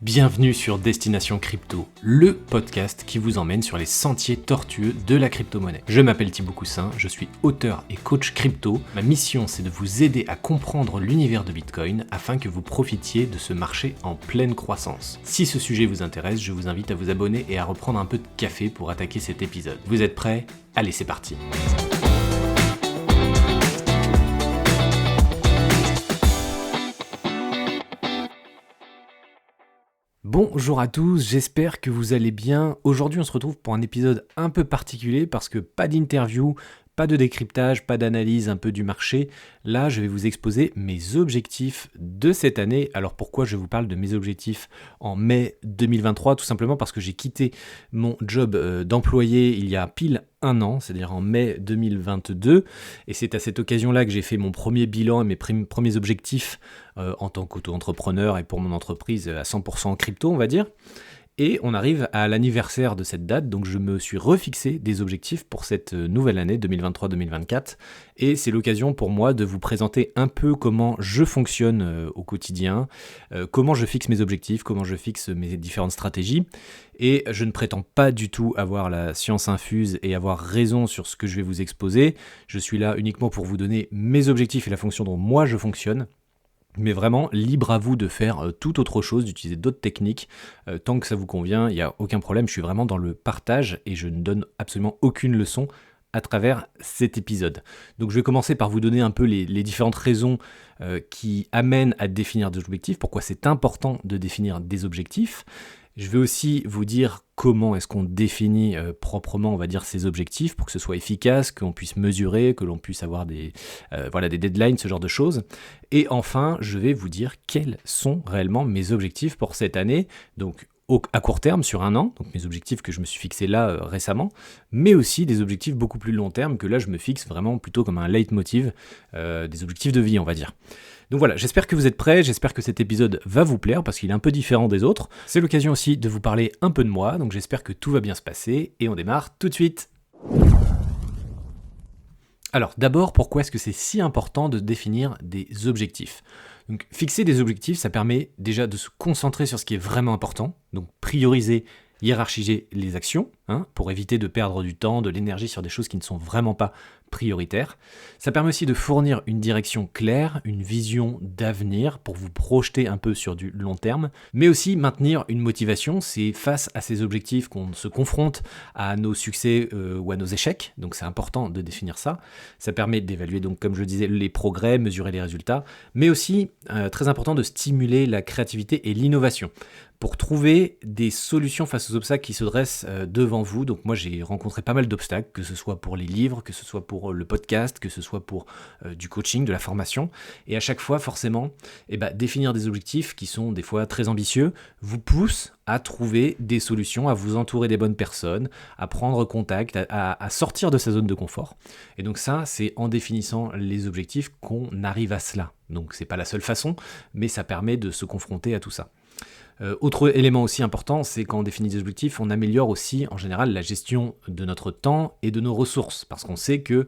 Bienvenue sur Destination Crypto, le podcast qui vous emmène sur les sentiers tortueux de la crypto-monnaie. Je m'appelle Thibaut Coussin, je suis auteur et coach crypto. Ma mission, c'est de vous aider à comprendre l'univers de Bitcoin afin que vous profitiez de ce marché en pleine croissance. Si ce sujet vous intéresse, je vous invite à vous abonner et à reprendre un peu de café pour attaquer cet épisode. Vous êtes prêts ? Allez, c'est parti. Bonjour à tous, j'espère que vous allez bien. Aujourd'hui, on se retrouve pour un épisode un peu particulier parce que pas d'interview, pas de décryptage, pas d'analyse un peu du marché. Là, je vais vous exposer mes objectifs de cette année. Alors pourquoi je vous parle de mes objectifs en mai 2023 ? Tout simplement parce que j'ai quitté mon job d'employé il y a pile un an, c'est-à-dire en mai 2022. Et c'est à cette occasion-là que j'ai fait mon premier bilan et mes premiers objectifs en tant qu'auto-entrepreneur et pour mon entreprise à 100% en crypto, on va dire. Et on arrive à l'anniversaire de cette date, donc je me suis refixé des objectifs pour cette nouvelle année 2023-2024. Et c'est l'occasion pour moi de vous présenter un peu comment je fonctionne au quotidien, comment je fixe mes objectifs, comment je fixe mes différentes stratégies. Et je ne prétends pas du tout avoir la science infuse et avoir raison sur ce que je vais vous exposer. Je suis là uniquement pour vous donner mes objectifs et la fonction dont moi je fonctionne. Mais vraiment, libre à vous de faire tout autre chose, d'utiliser d'autres techniques. Tant que ça vous convient, il n'y a aucun problème. Je suis vraiment dans le partage et je ne donne absolument aucune leçon à travers cet épisode. Donc je vais commencer par vous donner un peu les différentes raisons qui amènent à définir des objectifs, pourquoi c'est important de définir des objectifs. Je vais aussi vous dire comment est-ce qu'on définit proprement, on va dire, ces objectifs pour que ce soit efficace, qu'on puisse mesurer, que l'on puisse avoir des deadlines, ce genre de choses. Et enfin, je vais vous dire quels sont réellement mes objectifs pour cette année, donc à court terme, sur un an, donc mes objectifs que je me suis fixés là récemment, mais aussi des objectifs beaucoup plus long terme que là je me fixe vraiment plutôt comme un leitmotiv, des objectifs de vie, on va dire. Donc voilà, j'espère que vous êtes prêts, j'espère que cet épisode va vous plaire parce qu'il est un peu différent des autres. C'est l'occasion aussi de vous parler un peu de moi, donc j'espère que tout va bien se passer et on démarre tout de suite. Alors d'abord, pourquoi est-ce que c'est si important de définir des objectifs ? Donc fixer des objectifs, ça permet déjà de se concentrer sur ce qui est vraiment important, donc prioriser, hiérarchiser les actions, pour éviter de perdre du temps, de l'énergie sur des choses qui ne sont vraiment pas prioritaires. Ça permet aussi de fournir une direction claire, une vision d'avenir pour vous projeter un peu sur du long terme, mais aussi maintenir une motivation. C'est face à ces objectifs qu'on se confronte à nos succès ou à nos échecs, donc c'est important de définir ça. Ça permet d'évaluer, donc comme je le disais, les progrès, mesurer les résultats, mais aussi, très important, de stimuler la créativité et l'innovation pour trouver des solutions face aux obstacles qui se dressent devant vous. Donc moi j'ai rencontré pas mal d'obstacles, que ce soit pour les livres, que ce soit pour le podcast, que ce soit pour du coaching, de la formation. Et à chaque fois, forcément, définir des objectifs qui sont des fois très ambitieux vous pousse à trouver des solutions, à vous entourer des bonnes personnes, à prendre contact, à sortir de sa zone de confort. Et donc ça, c'est en définissant les objectifs qu'on arrive à cela. Donc c'est pas la seule façon, mais ça permet de se confronter à tout ça. Autre élément aussi important, c'est quand on définit des objectifs, on améliore aussi en général la gestion de notre temps et de nos ressources, parce qu'on sait que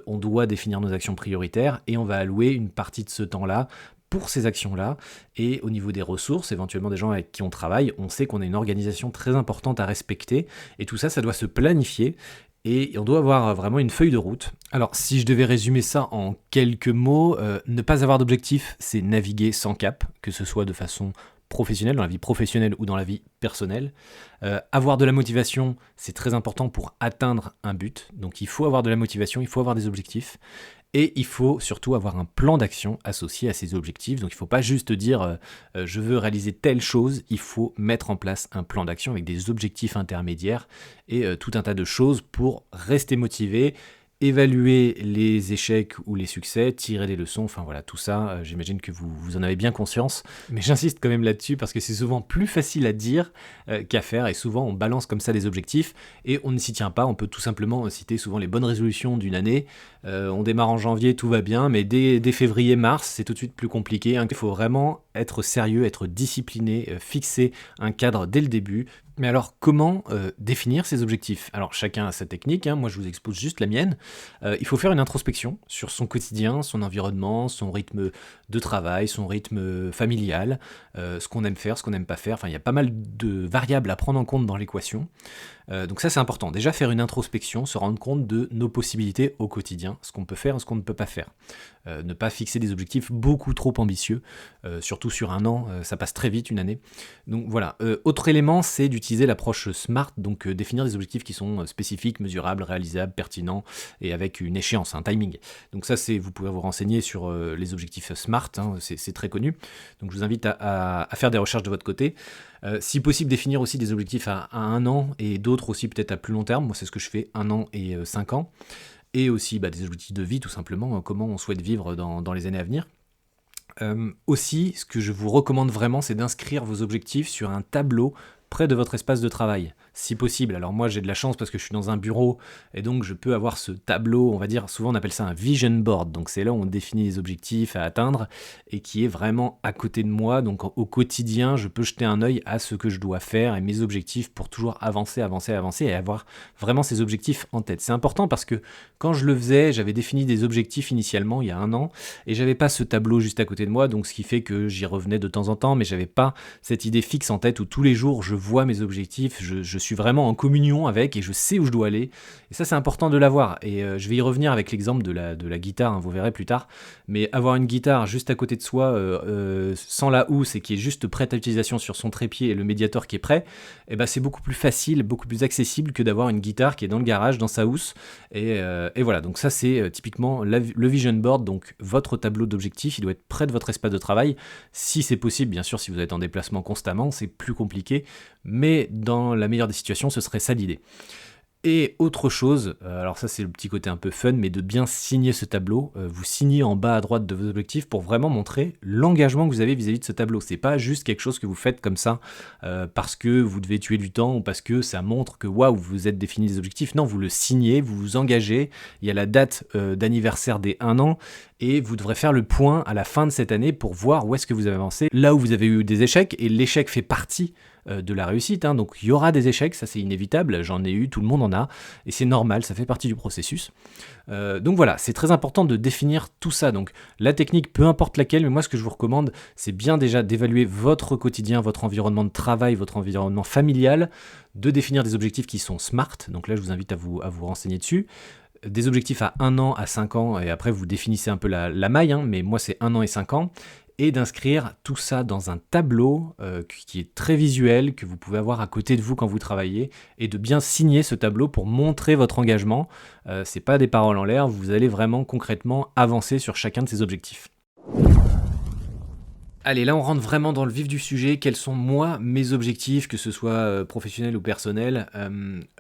on doit définir nos actions prioritaires et on va allouer une partie de ce temps-là pour ces actions-là. Et au niveau des ressources, éventuellement des gens avec qui on travaille, on sait qu'on a une organisation très importante à respecter et tout ça, ça doit se planifier. Et on doit avoir vraiment une feuille de route. Alors, si je devais résumer ça en quelques mots, ne pas avoir d'objectif, c'est naviguer sans cap, que ce soit de façon professionnelle, dans la vie professionnelle ou dans la vie personnelle. Avoir de la motivation, c'est très important pour atteindre un but. Donc, il faut avoir de la motivation, il faut avoir des objectifs. Et il faut surtout avoir un plan d'action associé à ces objectifs. Donc il ne faut pas juste dire je veux réaliser telle chose, il faut mettre en place un plan d'action avec des objectifs intermédiaires et tout un tas de choses pour rester motivé, évaluer les échecs ou les succès, tirer des leçons, enfin voilà, tout ça, j'imagine que vous en avez bien conscience. Mais j'insiste quand même là-dessus parce que c'est souvent plus facile à dire qu'à faire et souvent on balance comme ça des objectifs et on ne s'y tient pas. On peut tout simplement citer souvent les bonnes résolutions d'une année On démarre en janvier, tout va bien, mais dès février-mars, c'est tout de suite plus compliqué. Il faut vraiment être sérieux, être discipliné, fixer un cadre dès le début. Mais alors, comment définir ces objectifs? Alors, chacun a sa technique, moi je vous expose juste la mienne. Il faut faire une introspection sur son quotidien, son environnement, son rythme de travail, son rythme familial, ce qu'on aime faire, ce qu'on n'aime pas faire. Enfin, il y a pas mal de variables à prendre en compte dans l'équation. Donc ça c'est important, déjà faire une introspection, se rendre compte de nos possibilités au quotidien, ce qu'on peut faire et ce qu'on ne peut pas faire. Ne pas fixer des objectifs beaucoup trop ambitieux, surtout sur un an, ça passe très vite une année. Donc voilà, autre élément c'est d'utiliser l'approche SMART, donc définir des objectifs qui sont spécifiques, mesurables, réalisables, pertinents et avec une échéance, un timing. Donc ça vous pouvez vous renseigner sur les objectifs SMART, c'est très connu, donc je vous invite à faire des recherches de votre côté. Si possible, définir aussi des objectifs à 1 an et d'autres aussi peut-être à plus long terme. Moi, c'est ce que je fais, 1 an et 5 ans. Et aussi des objectifs de vie, tout simplement, comment on souhaite vivre dans les années à venir. Aussi, ce que je vous recommande vraiment, c'est d'inscrire vos objectifs sur un tableau près de votre espace de travail, si possible. Alors moi j'ai de la chance parce que je suis dans un bureau et donc je peux avoir ce tableau, on va dire, souvent on appelle ça un vision board, donc c'est là où on définit les objectifs à atteindre et qui est vraiment à côté de moi, donc au quotidien je peux jeter un œil à ce que je dois faire et mes objectifs pour toujours avancer et avoir vraiment ces objectifs en tête. C'est important parce que quand je le faisais, j'avais défini des objectifs initialement il y a 1 an et j'avais pas ce tableau juste à côté de moi, donc ce qui fait que j'y revenais de temps en temps, mais j'avais pas cette idée fixe en tête où tous les jours je vois mes objectifs, je suis vraiment en communion avec et je sais où je dois aller. Et ça, c'est important de l'avoir. Et je vais y revenir avec l'exemple de la guitare, vous verrez plus tard. Mais avoir une guitare juste à côté de soi, sans la housse et qui est juste prête à l'utilisation sur son trépied et le médiator qui est prêt, c'est beaucoup plus facile, beaucoup plus accessible que d'avoir une guitare qui est dans le garage, dans sa housse. Et voilà, donc ça, c'est typiquement le vision board, donc votre tableau d'objectifs, il doit être près de votre espace de travail. Si c'est possible, bien sûr, si vous êtes en déplacement constamment, c'est plus compliqué. Mais dans la meilleure des situations, ce serait ça l'idée. Et autre chose, alors ça c'est le petit côté un peu fun, mais de bien signer ce tableau. Vous signez en bas à droite de vos objectifs pour vraiment montrer l'engagement que vous avez vis-à-vis de ce tableau. C'est pas juste quelque chose que vous faites comme ça parce que vous devez tuer du temps ou parce que ça montre que waouh, vous êtes défini des objectifs. Non, vous le signez, vous vous engagez. Il y a la date d'anniversaire des 1 an et vous devrez faire le point à la fin de cette année pour voir où est-ce que vous avez avancé, là où vous avez eu des échecs, et l'échec fait partie de la réussite, donc il y aura des échecs, ça c'est inévitable, j'en ai eu, tout le monde en a, et c'est normal, ça fait partie du processus. Donc voilà, c'est très important de définir tout ça, donc la technique, peu importe laquelle, mais moi ce que je vous recommande, c'est bien déjà d'évaluer votre quotidien, votre environnement de travail, votre environnement familial, de définir des objectifs qui sont SMART, donc là je vous invite à vous renseigner dessus, des objectifs à 1 an, à 5 ans, et après vous définissez un peu la maille, mais moi c'est 1 an et 5 ans, et d'inscrire tout ça dans un tableau qui est très visuel, que vous pouvez avoir à côté de vous quand vous travaillez, et de bien signer ce tableau pour montrer votre engagement. C'est pas des paroles en l'air, vous allez vraiment concrètement avancer sur chacun de ces objectifs. Allez, là on rentre vraiment dans le vif du sujet. Quels sont moi mes objectifs, que ce soit professionnel ou personnel,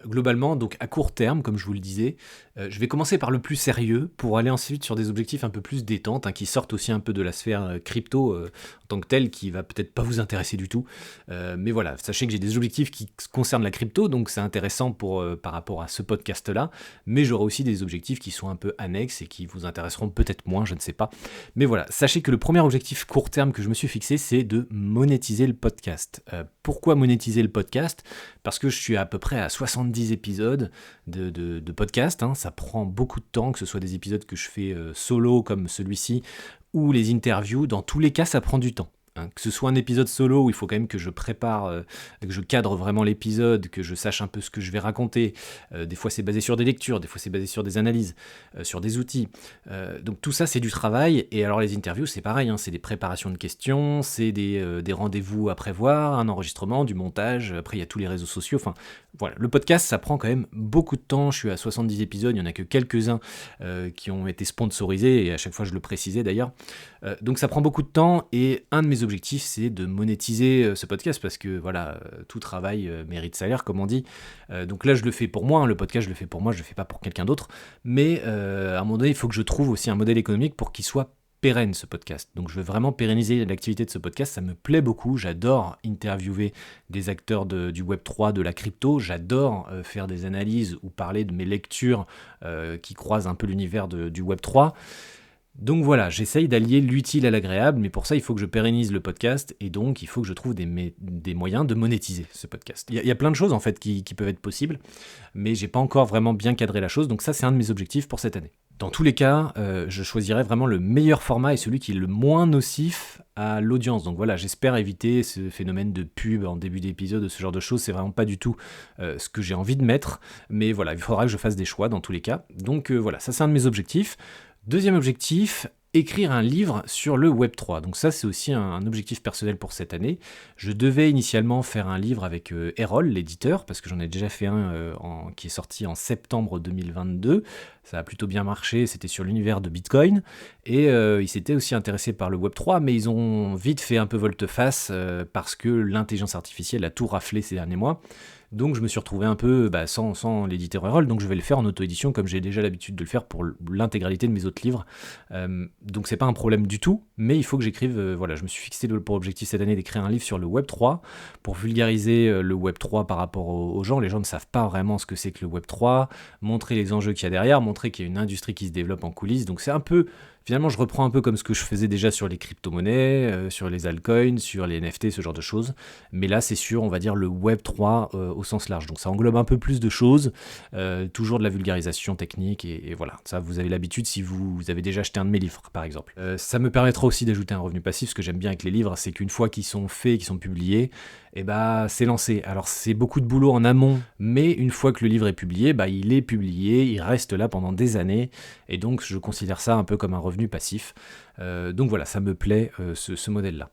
globalement, donc à court terme, comme je vous le disais. Je vais commencer par le plus sérieux pour aller ensuite sur des objectifs un peu plus détente, qui sortent aussi un peu de la sphère crypto en tant que telle, qui va peut-être pas vous intéresser du tout. Mais voilà, sachez que j'ai des objectifs qui concernent la crypto, donc c'est intéressant par rapport à ce podcast-là. Mais j'aurai aussi des objectifs qui sont un peu annexes et qui vous intéresseront peut-être moins, je ne sais pas. Mais voilà, sachez que le premier objectif court terme que je me suis fixé, c'est de monétiser le podcast. Pourquoi monétiser le podcast ? Parce que je suis à peu près à 70 épisodes de podcast, ça prend beaucoup de temps, que ce soit des épisodes que je fais solo comme celui-ci, ou les interviews, dans tous les cas ça prend du temps. Que ce soit un épisode solo où il faut quand même que je prépare, que je cadre vraiment l'épisode, que je sache un peu ce que je vais raconter. Des fois c'est basé sur des lectures, des fois c'est basé sur des analyses, sur des outils. Donc tout ça c'est du travail. Et alors les interviews c'est pareil, c'est des préparations de questions, c'est des rendez-vous à prévoir, un enregistrement, du montage. Après il y a tous les réseaux sociaux. Enfin voilà, le podcast ça prend quand même beaucoup de temps. Je suis à 70 épisodes, il n'y en a que quelques-uns qui ont été sponsorisés, et à chaque fois je le précisais d'ailleurs. Donc ça prend beaucoup de temps, et un de mes objectifs c'est de monétiser ce podcast, parce que voilà, tout travail mérite salaire comme on dit. Donc là je le fais pour moi, le podcast je le fais pour moi, je le fais pas pour quelqu'un d'autre, mais à un moment donné il faut que je trouve aussi un modèle économique pour qu'il soit pérenne ce podcast. Donc je veux vraiment pérenniser l'activité de ce podcast, ça me plaît beaucoup, j'adore interviewer des acteurs du Web3, de la crypto, j'adore faire des analyses ou parler de mes lectures qui croisent un peu l'univers du Web3. Donc voilà, j'essaye d'allier l'utile à l'agréable, mais pour ça, il faut que je pérennise le podcast, et donc il faut que je trouve des moyens de monétiser ce podcast. Il y a plein de choses en fait qui peuvent être possibles, mais j'ai pas encore vraiment bien cadré la chose, donc ça c'est un de mes objectifs pour cette année. Dans tous les cas, je choisirai vraiment le meilleur format et celui qui est le moins nocif à l'audience. Donc voilà, j'espère éviter ce phénomène de pub en début d'épisode, ce genre de choses, c'est vraiment pas du tout ce que j'ai envie de mettre, mais voilà, il faudra que je fasse des choix dans tous les cas. Donc voilà, ça c'est un de mes objectifs. Deuxième objectif, écrire un livre sur le Web3. Donc ça, c'est aussi un objectif personnel pour cette année. Je devais initialement faire un livre avec Erol, l'éditeur, parce que j'en ai déjà fait un qui est sorti en septembre 2022. Ça a plutôt bien marché, c'était sur l'univers de Bitcoin. Et ils s'étaient aussi intéressés par le Web3, mais ils ont vite fait un peu volte-face parce que l'intelligence artificielle a tout raflé ces derniers mois. Donc je me suis retrouvé un peu sans l'éditeur Erol, donc je vais le faire en auto-édition comme j'ai déjà l'habitude de le faire pour l'intégralité de mes autres livres. Donc c'est pas un problème du tout, mais il faut que j'écrive, je me suis fixé pour objectif cette année d'écrire un livre sur le Web3, pour vulgariser le Web3 par rapport aux gens. Les gens ne savent pas vraiment ce que c'est que le Web3, montrer les enjeux qu'il y a derrière, montrer qu'il y a une industrie qui se développe en coulisses, donc c'est un peu... Finalement, je reprends un peu comme ce que je faisais déjà sur les crypto-monnaies, sur les altcoins, sur les NFT, ce genre de choses. Mais là, c'est sur, on va dire, le Web3 au sens large. Donc ça englobe un peu plus de choses, toujours de la vulgarisation technique, et voilà. Ça, vous avez l'habitude si vous avez déjà acheté un de mes livres, par exemple. Ça me permettra aussi d'ajouter un revenu passif. Ce que j'aime bien avec les livres, c'est qu'une fois qu'ils sont faits, qu'ils sont publiés, c'est lancé. Alors c'est beaucoup de boulot en amont, mais une fois que le livre est publié, il est publié, il reste là pendant des années, et donc je considère ça un peu comme un revenu passif. Donc voilà, ça me plaît ce modèle-là.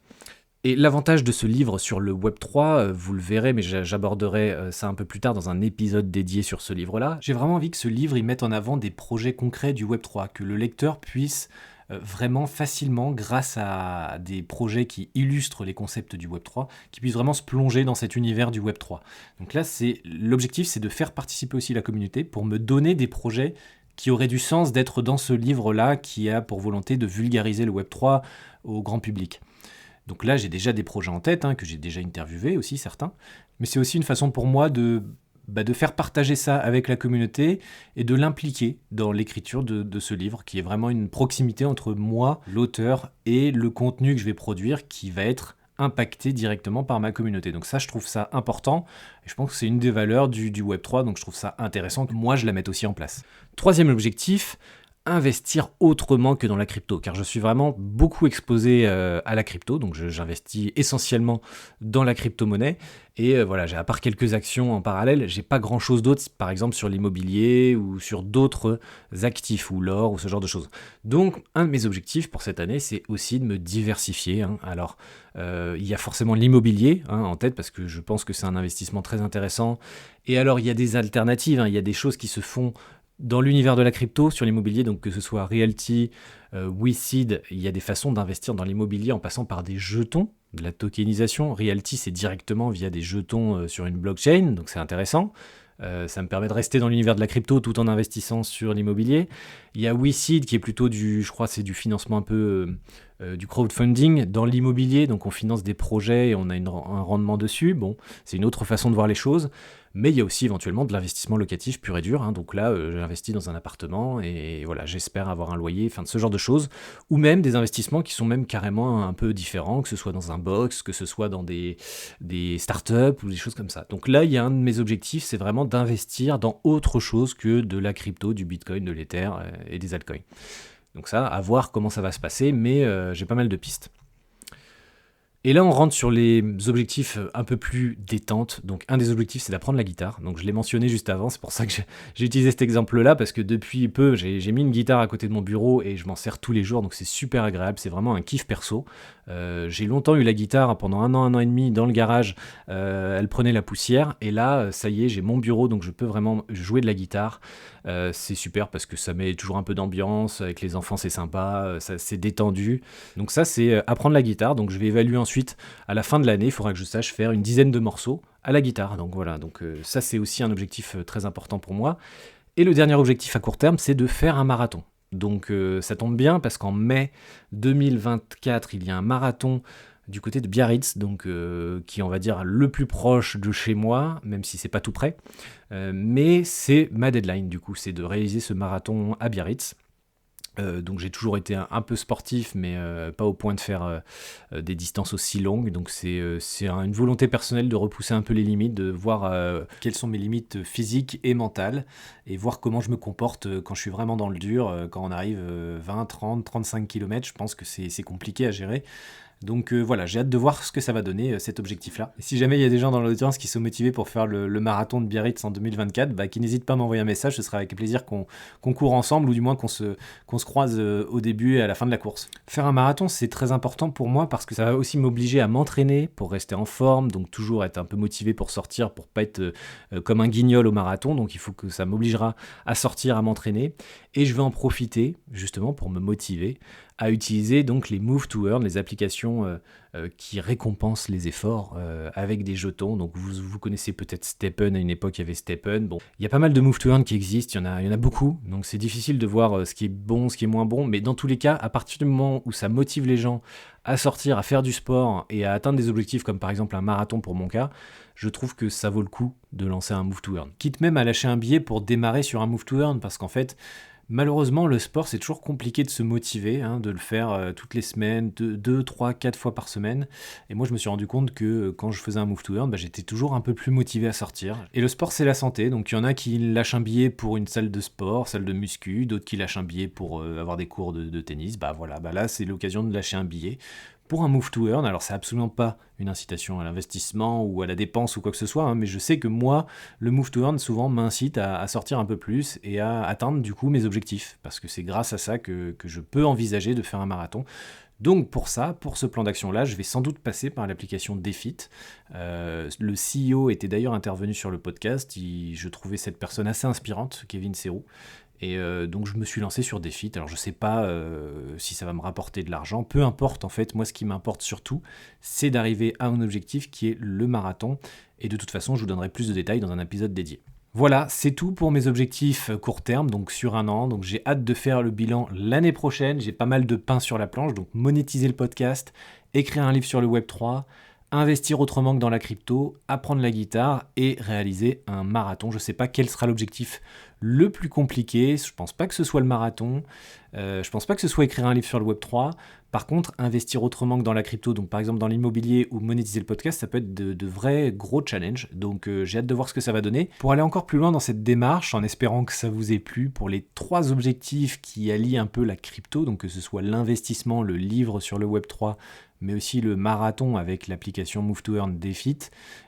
Et l'avantage de ce livre sur le Web3, vous le verrez, mais j'aborderai ça un peu plus tard dans un épisode dédié sur ce livre-là. J'ai vraiment envie que ce livre il mette en avant des projets concrets du Web3, que le lecteur puisse vraiment facilement, grâce à des projets qui illustrent les concepts du Web3, qui puisse vraiment se plonger dans cet univers du Web3. Donc là, l'objectif, c'est de faire participer aussi la communauté pour me donner des projets qui auraient du sens d'être dans ce livre-là, qui a pour volonté de vulgariser le Web3 au grand public. Donc là, j'ai déjà des projets en tête, que j'ai déjà interviewés aussi, certains, mais c'est aussi une façon pour moi de faire partager ça avec la communauté et de l'impliquer dans l'écriture de ce livre, qui est vraiment une proximité entre moi, l'auteur, et le contenu que je vais produire, qui va être impacté directement par ma communauté. Donc ça, je trouve ça important, et je pense que c'est une des valeurs du Web3, donc je trouve ça intéressant que moi, je la mette aussi en place. Troisième objectif, investir autrement que dans la crypto, car je suis vraiment beaucoup exposé à la crypto, donc j'investis essentiellement dans la crypto-monnaie, et à part quelques actions en parallèle, j'ai pas grand chose d'autre, par exemple sur l'immobilier ou sur d'autres actifs, ou l'or, ou ce genre de choses. Donc un de mes objectifs pour cette année, c'est aussi de me diversifier. Alors il y a forcément l'immobilier en tête, parce que je pense que c'est un investissement très intéressant, et alors il y a des alternatives, il y a des choses qui se font dans l'univers de la crypto, sur l'immobilier, donc que ce soit Realty, WeSeed, il y a des façons d'investir dans l'immobilier en passant par des jetons, de la tokenisation. Realty, c'est directement via des jetons sur une blockchain, donc c'est intéressant. Ça me permet de rester dans l'univers de la crypto tout en investissant sur l'immobilier. Il y a WeSeed qui est plutôt du financement un peu du crowdfunding dans l'immobilier, donc on finance des projets et on a un rendement dessus. Bon, c'est une autre façon de voir les choses. Mais il y a aussi éventuellement de l'investissement locatif pur et dur. Donc là, j'investis dans un appartement et voilà, j'espère avoir un loyer, de ce genre de choses. Ou même des investissements qui sont même carrément un peu différents, que ce soit dans un box, que ce soit dans des startups ou des choses comme ça. Donc là, il y a un de mes objectifs, c'est vraiment d'investir dans autre chose que de la crypto, du Bitcoin, de l'Ether et des altcoins. Donc ça, à voir comment ça va se passer, mais j'ai pas mal de pistes. Et là, on rentre sur les objectifs un peu plus détente. Donc, un des objectifs, c'est d'apprendre la guitare. Donc, je l'ai mentionné juste avant. C'est pour ça que j'ai utilisé cet exemple-là, parce que depuis peu, j'ai mis une guitare à côté de mon bureau et je m'en sers tous les jours. Donc, c'est super agréable. C'est vraiment un kiff perso. J'ai longtemps eu la guitare pendant un an et demi dans le garage. Elle prenait la poussière. Et là, ça y est, j'ai mon bureau, donc je peux vraiment jouer de la guitare. C'est super parce que ça met toujours un peu d'ambiance. Avec les enfants, c'est sympa. C'est détendu. Donc, ça, c'est apprendre la guitare. Donc, je vais évaluer ensuite, à la fin de l'année, il faudra que je sache faire une dizaine de morceaux à la guitare. Donc voilà, ça c'est aussi un objectif très important pour moi. Et le dernier objectif à court terme, c'est de faire un marathon. Donc ça tombe bien parce qu'en mai 2024, il y a un marathon du côté de Biarritz, donc qui est, on va dire, le plus proche de chez moi, même si c'est pas tout près. Mais c'est ma deadline, du coup, c'est de réaliser ce marathon à Biarritz. Donc j'ai toujours été un peu sportif, mais pas au point de faire des distances aussi longues. Donc c'est une volonté personnelle de repousser un peu les limites, de voir quelles sont mes limites physiques et mentales, et voir comment je me comporte quand je suis vraiment dans le dur, quand on arrive 20, 30, 35 km. Je pense que c'est compliqué à gérer. Donc voilà, j'ai hâte de voir ce que ça va donner, cet objectif-là. Et si jamais il y a des gens dans l'audience qui sont motivés pour faire le marathon de Biarritz en 2024, qui n'hésitent pas à m'envoyer un message, ce sera avec plaisir qu'on court ensemble, ou du moins qu'on se croise au début et à la fin de la course. Faire un marathon, c'est très important pour moi parce que ça va aussi m'obliger à m'entraîner pour rester en forme, donc toujours être un peu motivé pour sortir, pour pas être comme un guignol au marathon, donc il faut que ça m'obligera à sortir, à m'entraîner, et je vais en profiter justement pour me motiver à utiliser donc les Move to Earn, les applications qui récompensent les efforts avec des jetons. Donc vous connaissez peut-être Stepn, à une époque il y avait Stepn. Bon, il y a pas mal de Move to Earn qui existent, il y en a beaucoup, donc c'est difficile de voir ce qui est bon, ce qui est moins bon, mais dans tous les cas, à partir du moment où ça motive les gens à sortir, à faire du sport et à atteindre des objectifs comme par exemple un marathon pour mon cas, je trouve que ça vaut le coup de lancer un Move to Earn. Quitte même à lâcher un billet pour démarrer sur un Move to Earn, parce qu'en fait, malheureusement, le sport, c'est toujours compliqué de se motiver, de le faire toutes les semaines, 2, 3, 4 fois par semaine. Et moi, je me suis rendu compte que quand je faisais un Move to Earn, j'étais toujours un peu plus motivé à sortir. Et le sport, c'est la santé. Donc, il y en a qui lâchent un billet pour une salle de sport, salle de muscu, d'autres qui lâchent un billet pour avoir des cours de tennis. Là, c'est l'occasion de lâcher un billet pour un Move to Earn. Alors c'est absolument pas une incitation à l'investissement ou à la dépense ou quoi que ce soit, mais je sais que moi, le Move to Earn souvent m'incite à sortir un peu plus et à atteindre du coup mes objectifs, parce que c'est grâce à ça que je peux envisager de faire un marathon. Donc pour ce plan d'action-là, je vais sans doute passer par l'application Defit. Le CEO était d'ailleurs intervenu sur le podcast, je trouvais cette personne assez inspirante, Kevin Serrou. Et donc je me suis lancé sur Defit. Alors je sais pas si ça va me rapporter de l'argent, peu importe en fait, moi ce qui m'importe surtout, c'est d'arriver à un objectif qui est le marathon, et de toute façon je vous donnerai plus de détails dans un épisode dédié. Voilà, c'est tout pour mes objectifs court terme, donc sur un an, donc j'ai hâte de faire le bilan l'année prochaine, j'ai pas mal de pain sur la planche, donc monétiser le podcast, écrire un livre sur le Web3, investir autrement que dans la crypto, apprendre la guitare et réaliser un marathon. Je ne sais pas quel sera l'objectif le plus compliqué, je ne pense pas que ce soit le marathon, je ne pense pas que ce soit écrire un livre sur le Web3. Par contre, investir autrement que dans la crypto, donc par exemple dans l'immobilier ou monétiser le podcast, ça peut être de vrais gros challenges. Donc j'ai hâte de voir ce que ça va donner. Pour aller encore plus loin dans cette démarche, en espérant que ça vous ait plu, pour les 3 objectifs qui allient un peu la crypto, donc que ce soit l'investissement, le livre sur le Web3, mais aussi le marathon avec l'application Move to Earn Defit,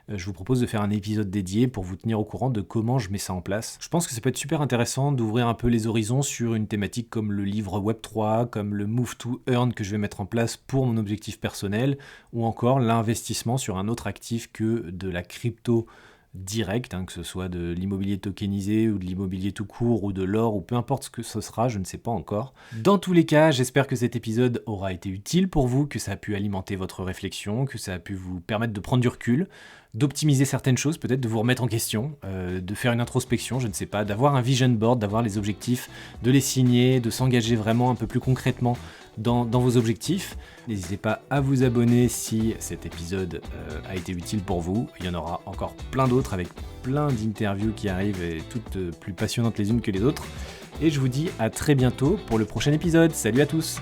je vous propose de faire un épisode dédié pour vous tenir au courant de comment je mets ça en place. Je pense que ça peut être super intéressant d'ouvrir un peu les horizons sur une thématique comme le livre Web3, comme le Move to Earn que je vais mettre en place pour mon objectif personnel, ou encore l'investissement sur un autre actif que de la crypto direct, que ce soit de l'immobilier tokenisé ou de l'immobilier tout court ou de l'or ou peu importe ce que ce sera, je ne sais pas encore. Dans tous les cas, j'espère que cet épisode aura été utile pour vous, que ça a pu alimenter votre réflexion, que ça a pu vous permettre de prendre du recul, d'optimiser certaines choses, peut-être de vous remettre en question, de faire une introspection, je ne sais pas, d'avoir un vision board, d'avoir les objectifs, de les signer, de s'engager vraiment un peu plus concrètement dans vos objectifs. N'hésitez pas à vous abonner si cet épisode a été utile pour vous. Il y en aura encore plein d'autres avec plein d'interviews qui arrivent et toutes plus passionnantes les unes que les autres. Et je vous dis à très bientôt pour le prochain épisode. Salut à tous!